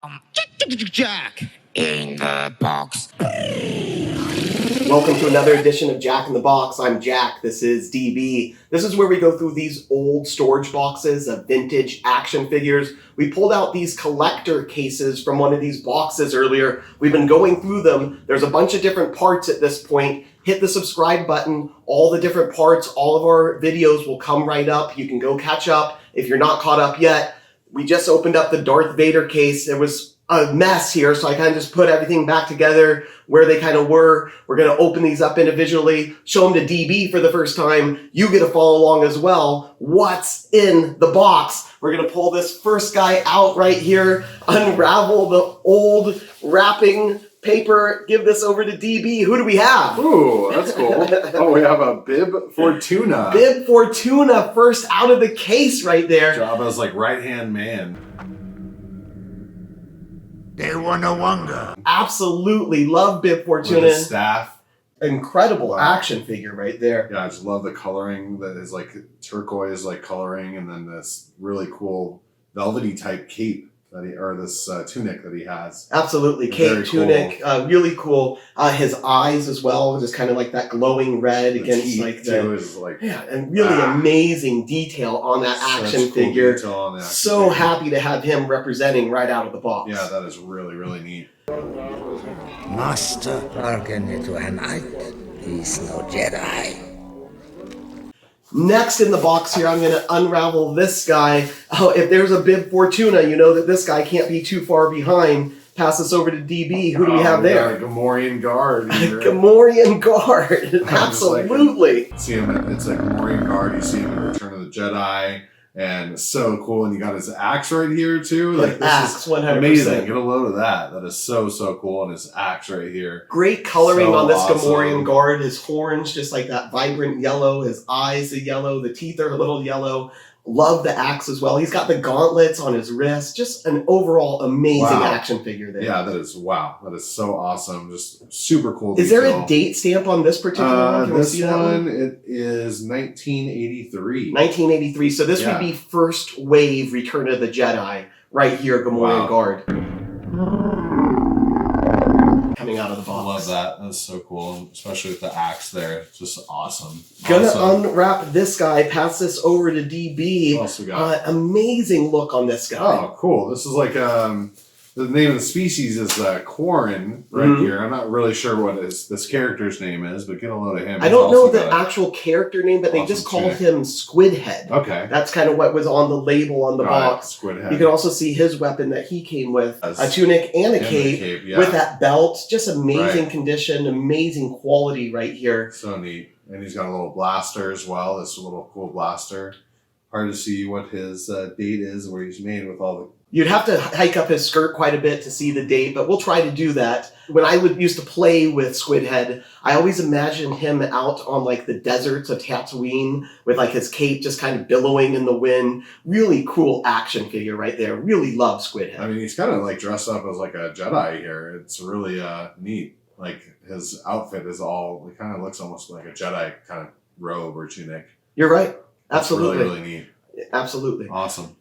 JAK in the Box. Welcome to another edition of JAK in the Box. I'm Jack. This is DB. This is where we go through these old storage boxes of vintage action figures. We pulled out these collector cases from one of these boxes earlier. We've been going through them. There's a bunch of different parts at this point. Hit the subscribe button. All the different parts, all of our videos will come right up. You can go catch up if you're not caught up yet. We just opened up the Darth Vader case. It was a mess here, so I kind of just put everything back together where they kind of were. We're going to open these up individually, show them to DB for the first time. You get to follow along as well. What's in the box? We're going to pull this first guy out right here, unravel the old wrapping paper, give this over to DB. Who do we have? Ooh, that's cool. Oh, we have a Bib Fortuna. Bib Fortuna first out of the case right there. Jabba's like right-hand man. They wanna wonder. Absolutely love Bib Fortuna. With his staff. Incredible action figure right there. Yeah, I just love the coloring that is like turquoise like coloring, and then this really cool velvety type cape that he, or this tunic that he has. Absolutely, cape, tunic, cool. Really cool. His eyes as well, just kind of like that glowing red against like the yeah, and really amazing detail on that action figure. So happy to have him representing right out of the box. Yeah, that is really, really neat. Master bargain to a knight. He's no Jedi. Next in the box here, I'm going to unravel this guy. Oh, if there's a Bib Fortuna, you know that this guy can't be too far behind. Pass this over to DB. Who do we have there? Gamorrean Guard. Gamorrean Guard. Absolutely. See him, it's like Gamorrean Guard. You see him in Return of the Jedi. And so cool. And you got his axe right here too. Like this axe, is 100%. Amazing. Get a load of that. That is so cool. And his axe right here. Great coloring on this awesome. Gamorrean Guard. His horns just like that vibrant yellow. His eyes are yellow. The teeth are a little yellow. Love the axe as well. He's got the gauntlets on his wrist. Just an overall amazing action figure there. Yeah, that is That is so awesome. Just super cool. Is there a date stamp on this particular one? Can this we see that one? It is 1983. 1983. So this would be first wave Return of the Jedi right here, Gamorrean Guard. Coming out of the box. I love that. That's so cool, especially with the axe there. It's just awesome. Gonna unwrap this guy, pass this over to DB. What else we got? Amazing look on this guy. Oh, cool. This is like the name of the species is Quarren right here. I'm not really sure what this character's name is, but get a load of him. I don't know the actual character name, but they just called him Squidhead. Okay. That's kind of what was on the label on the box. Squidhead. You can also see his weapon that he came with, a tunic and a cape with that belt. Just amazing condition, amazing quality right here. So neat. And he's got a little blaster as well, this little cool blaster. Hard to see what his date is, where he's made with all the... You'd have to hike up his skirt quite a bit to see the date, but we'll try to do that. When I used to play with Squidhead, I always imagined him out on like the deserts of Tatooine with like his cape just kind of billowing in the wind. Really cool action figure right there. Really love Squidhead. I mean, he's kind of like dressed up as like a Jedi here. It's really neat. Like his outfit is all, it kind of looks almost like a Jedi kind of robe or tunic. You're right. Absolutely. That's really neat. Absolutely. Awesome.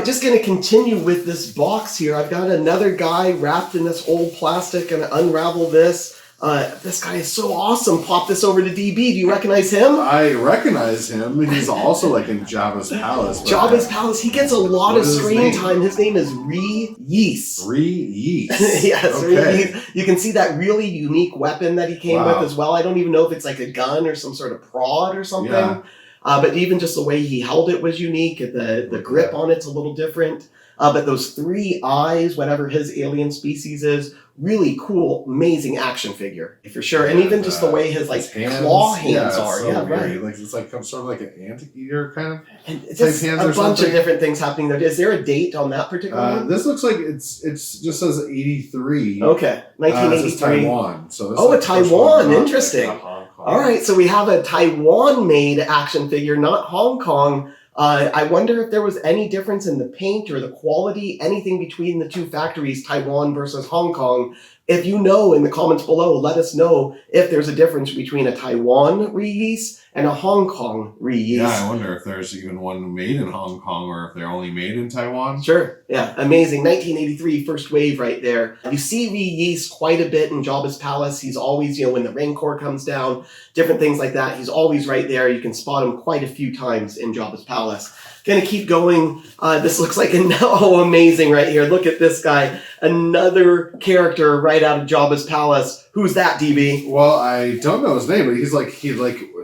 Just going to continue with this box here. I've got another guy wrapped in this old plastic. Going to unravel this. This guy is so awesome. Pop this over to DB. Do you recognize him? I recognize him. He's also like in Jabba's palace. Jabba's palace. He gets a lot of screen time. His name is Reese. Reese. Yes, okay. You can see that really unique weapon that he came with as well. I don't even know if it's like a gun or some sort of prod or something. Yeah. But even just the way he held it was unique. The grip on it's a little different. But those three eyes, whatever his alien species is, really cool, amazing action figure for sure. And even just the way his like claw hands are. So yeah, right. Like it's like sort of like an anteater kind of. And it's just a bunch of different things happening there. Is there a date on that particular one? This looks like it's just says 83. Okay, 1983. This is Taiwan. So this a Taiwan. Interesting. All right, so we have a Taiwan-made action figure, not Hong Kong. I wonder if there was any difference in the paint or the quality, anything between the two factories, Taiwan versus Hong Kong. If you know in the comments below, let us know if there's a difference between a Taiwan reuse and a Hong Kong reuse. Yeah, I wonder if there's even one made in Hong Kong or if they're only made in Taiwan. Sure, yeah, amazing. 1983, first wave right there. You see reuse quite a bit in Jabba's palace. He's always, when the Rancor comes down, different things like that. He's always right there. You can spot him quite a few times in Jabba's palace. Gonna keep going. This looks like amazing right here. Look at this guy. Another character right out of Jabba's palace. Who's that, DB? Well, I don't know his name, but he's like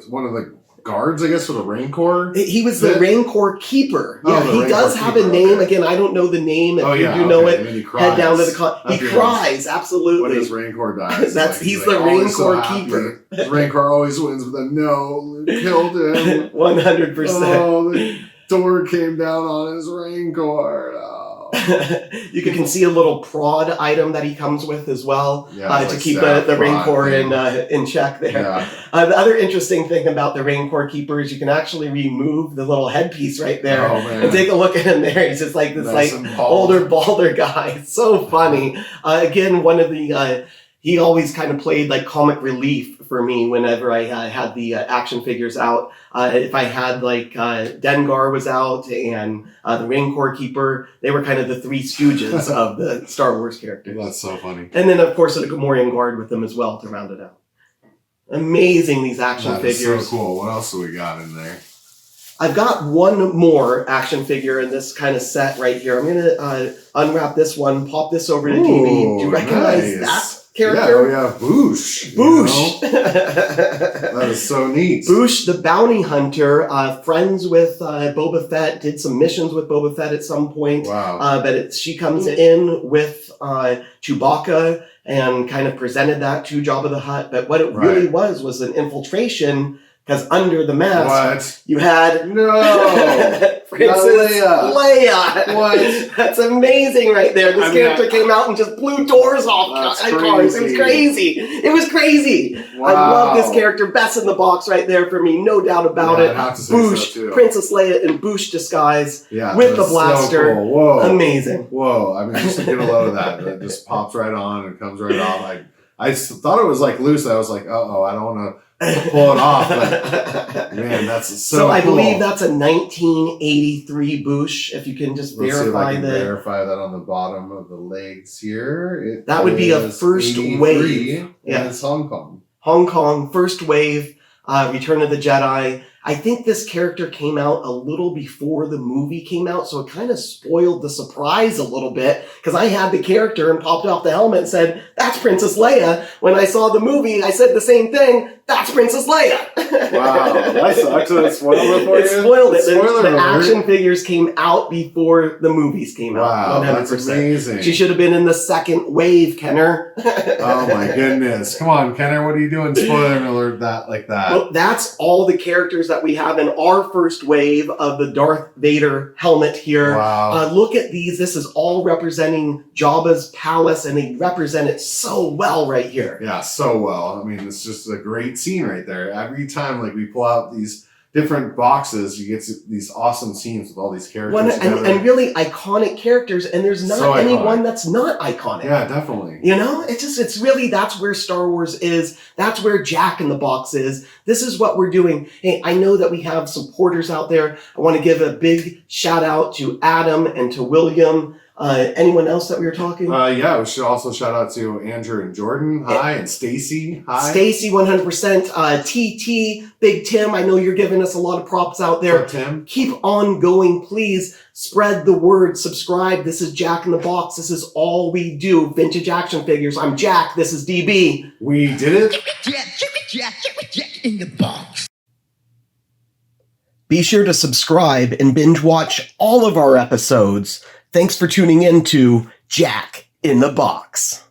one of the guards, I guess, for the Rancor. He was the Rancor keeper. Oh, Yeah, the he Rancor does have a keeper, name. okay. Again, I don't know the name. If you do know it, head down to the he cries, absolutely. When his Rancor dies. He's the Rancor so keeper. His Rancor always wins, but then no, killed him. 100%. Oh, the door came down on his Rancor. Oh. You can see a little prod item that he comes with as well, to keep the Rancor in check there. Yeah. The other interesting thing about the Rancor keeper is you can actually remove the little headpiece right there. Oh, man. And take a look at him there. He's just like this Nice older, balder guy. It's so funny. Again, one of the he always kind of played like comic relief for me whenever I had the action figures out. If I had like Dengar was out and the Rancor Keeper, they were kind of the three stooges of the Star Wars characters. That's so funny. And then, of course, a Gamorrean Guard with them as well to round it out. Amazing, these action figures. That's so cool. What else do we got in there? I've got one more action figure in this kind of set right here. I'm going to unwrap this one, pop this over to DB. Do you recognize that character? Yeah, Boosh. Boosh. That is so neat. Boosh, the bounty hunter, friends with Boba Fett, did some missions with Boba Fett at some point. Wow. But she comes in with Chewbacca and kind of presented that to Jabba the Hutt. But what it really was an infiltration. Because under the mask, you had Princess Leia. What? That's amazing right there. This character came out and just blew doors off cars. It was crazy. It was crazy. Wow. I love this character. Best in the box right there for me. No doubt about it. I'd have to say Boosh, so too. Princess Leia in Boosh disguise with the blaster. So cool. Whoa. Amazing. Whoa. I mean, just to get a load of that. It just pops right on and comes right off. I thought it was like loose. I was like, uh-oh, I don't want to pull it off, but man, that's so I cool. believe that's a 1983 Boosh. If you can just verify verify that on the bottom of the legs here. That would be a first wave. Yeah, it's Hong Kong. Hong Kong, first wave, Return of the Jedi. I think this character came out a little before the movie came out, so it kind of spoiled the surprise a little bit, because I had the character and popped off the helmet and said, that's Princess Leia. When I saw the movie, I said the same thing, that's Princess Leia. Wow, that sucks. That spoiled it for you? It spoiled it. The action figures came out before the movies came out. Wow, 100%. that's amazing. She should have been in the second wave, Kenner. Oh my goodness. Come on, Kenner, what are you doing? Spoiler alert that like that. Well, that's all the characters that we have in our first wave of the Darth Vader helmet here. Wow. Look at these. This is all representing Jabba's palace, and they represent it so well right here. Yeah, so well. I mean, it's just a great scene right there. Every time we pull out these different boxes, you get these awesome scenes with all these characters and really iconic characters, and there's not anyone that's not iconic. Yeah, definitely. It's really, that's where Star Wars is. That's where JAK in the Box is. This is what we're doing. Hey, I know that we have supporters out there. I want to give a big shout out to Adam and to William. Anyone else that we were talking? Yeah, we should also shout out to Andrew and Jordan. Hi, and Stacy. Hi. Stacy, 100%. TT, Big Tim. I know you're giving us a lot of props out there. Tim. Keep on going, please. Spread the word. Subscribe. This is JAK in the Box. This is all we do. Vintage action figures. I'm Jack. This is DB. We did it. JAK in the Box. Be sure to subscribe and binge watch all of our episodes. Thanks for tuning in to JAK in the Box.